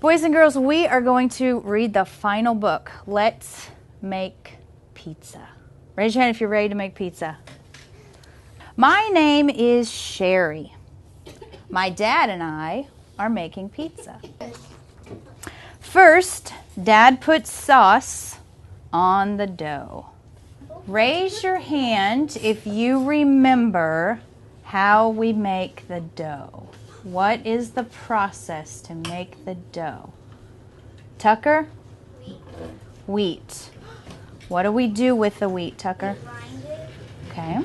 Boys and girls, we are going to read the final book. Let's make pizza. Raise your hand if you're ready to make pizza. My name is Sherry. My dad and I are making pizza. First, Dad puts sauce on the dough. Raise your hand if you remember how we make the dough. What is the process to make the dough? Tucker? Wheat. What do we do with the wheat, Tucker? Okay.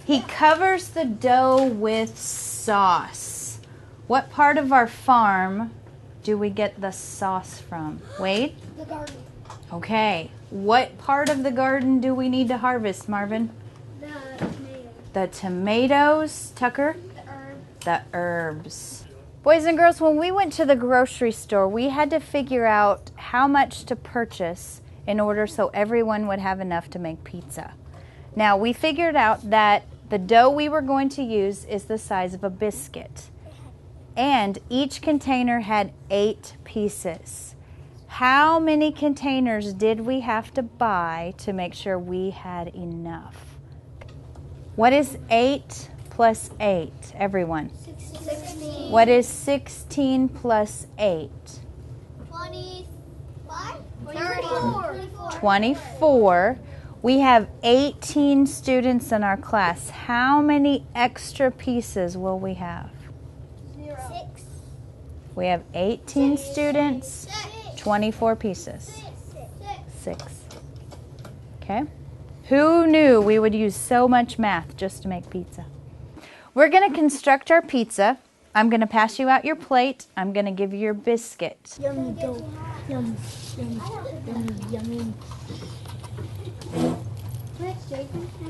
He covers the dough with sauce. What part of our farm do we get the sauce from? Wade? The garden. Okay. What part of the garden do we need to harvest, Marvin? The tomatoes. The tomatoes, Tucker? The herbs. The herbs. Boys and girls, when we went to the grocery store, we had to figure out how much to purchase in order so everyone would have enough to make pizza. Now, we figured out that the dough we were going to use is the size of a biscuit. And each container had 8 pieces. How many containers did we have to buy to make sure we had enough? What is 8 plus 8, everyone? 16. What is 16 plus 8? 25? 24. 24. We have 18 students in our class. How many extra pieces will we have? 6. We have 18 students, 24 pieces. 6. Okay. Who knew we would use so much math just to make pizza? We're going to construct our pizza. I'm going to pass you out your plate. I'm going to give you your biscuit. Yummy dough. Yum, yum, yummy, yummy.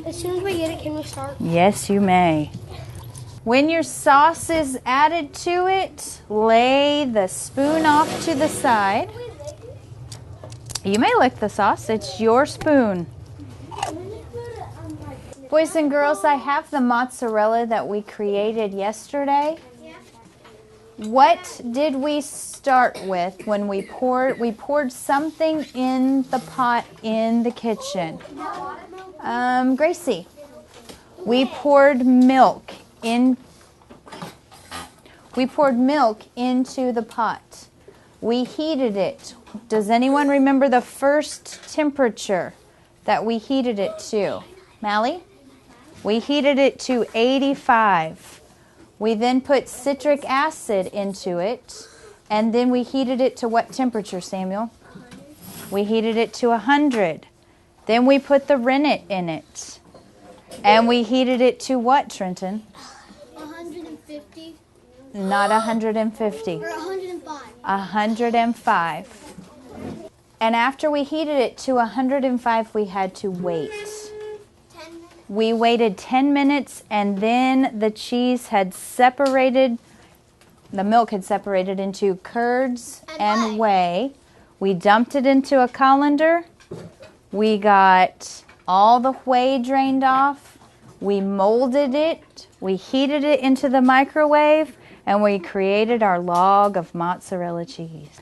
As soon as we get it, can we start? Yes, you may. When your sauce is added to it, lay the spoon off to the side. You may lick the sauce. It's your spoon. Boys and girls, I have the mozzarella that we created yesterday. What did we start with when we poured? We poured something in the pot in the kitchen. Gracie, we poured milk in. We poured milk into the pot. We heated it. Does anyone remember the first temperature that we heated it to? Mally? We heated it to 85. We then put citric acid into it, and then we heated it to what temperature, Samuel? We heated it to 100. Then we put the rennet in it, and we heated it to what, Trenton? 150. Not 150. Or 105. 105. And after we heated it to 105, we had to wait. 10 minutes. We waited 10 minutes, and then the cheese had separated, the milk had separated into curds and whey. We dumped it into a colander. We got all the whey drained off. We molded it. We heated it into the microwave, and we created our log of mozzarella cheese.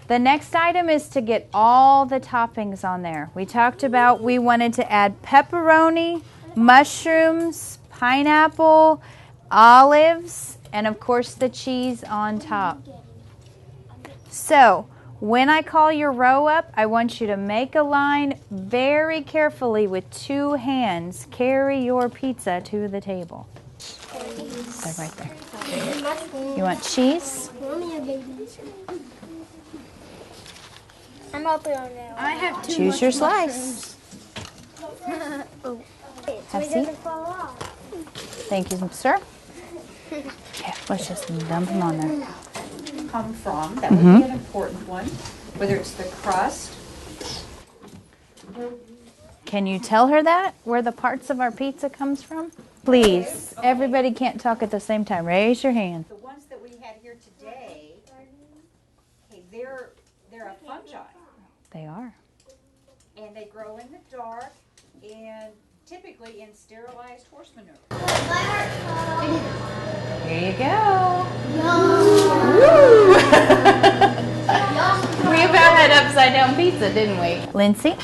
The next item is to get all the toppings on there. We talked about we wanted to add pepperoni, mushrooms, pineapple, olives, and of course the cheese on top. So, when I call your row up, I want you to make a line very carefully with 2 hands. Carry your pizza to the table. They're right there. You want cheese? I'm out there now. I have 2. Choose your slice. Have a seat. Thank you, sir. Okay, let's just dump them on there. Come from, that would be an important one, whether it's the crust. Can you tell her that, where the parts of our pizza comes from? Please, everybody can't talk at the same time. Raise your hand. The ones that we had here today, okay, they're a fungi, They are. and they grow in the dark, and typically in sterilized horse manure. Here you go. Yum. Woo! had upside down pizza, didn't we? Lindsay?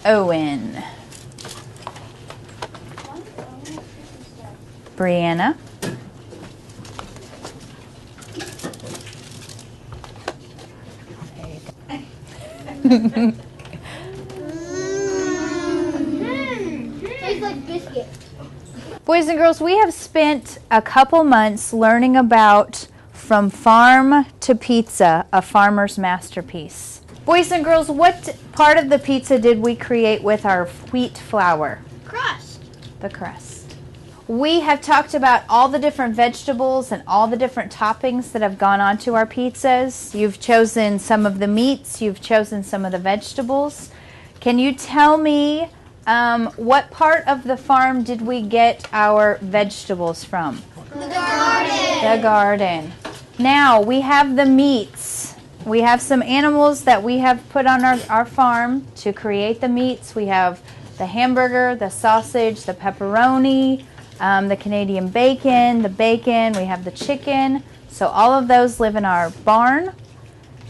Owen. Brianna. Tastes like biscuit. Boys and girls, we have spent a couple months learning about From Farm to Pizza, a farmer's masterpiece. Boys and girls, what part of the pizza did we create with our wheat flour? Crust. The crust. We have talked about all the different vegetables and all the different toppings that have gone onto our pizzas. You've chosen some of the meats, you've chosen some of the vegetables. Can you tell me what part of the farm did we get our vegetables from? The garden. The garden. Now we have the meats. We have some animals that we have put on our farm to create the meats. We have the hamburger, the sausage, the pepperoni, the Canadian bacon, the bacon. We have the chicken. So all of those live in our barn.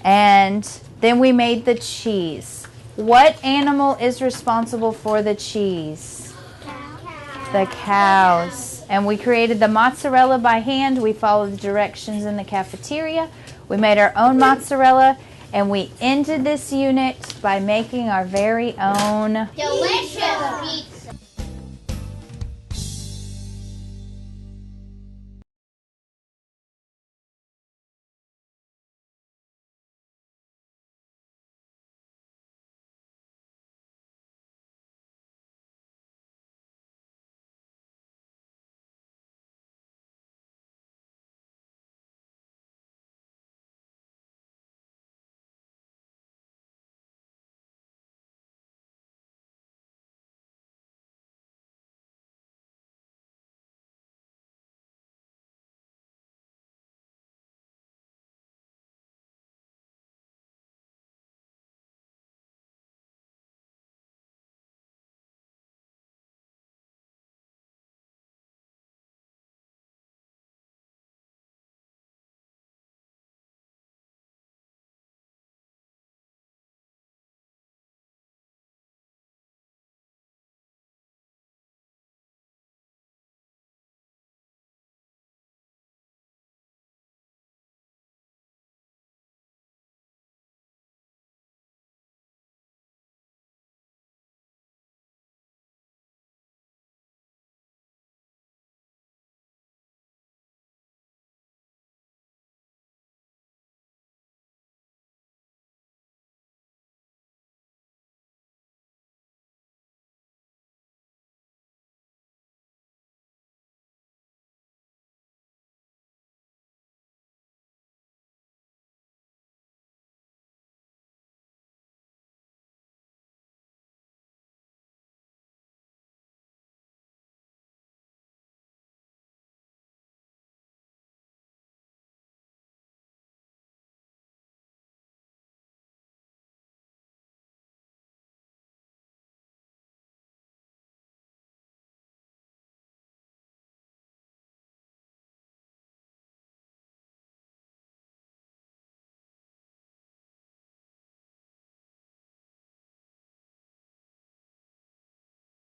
And then we made the cheese. What animal is responsible for the cheese? The cows. And we created the mozzarella by hand. We followed the directions in the cafeteria. We made our own mozzarella, and we ended this unit by making our very own delicious pizza.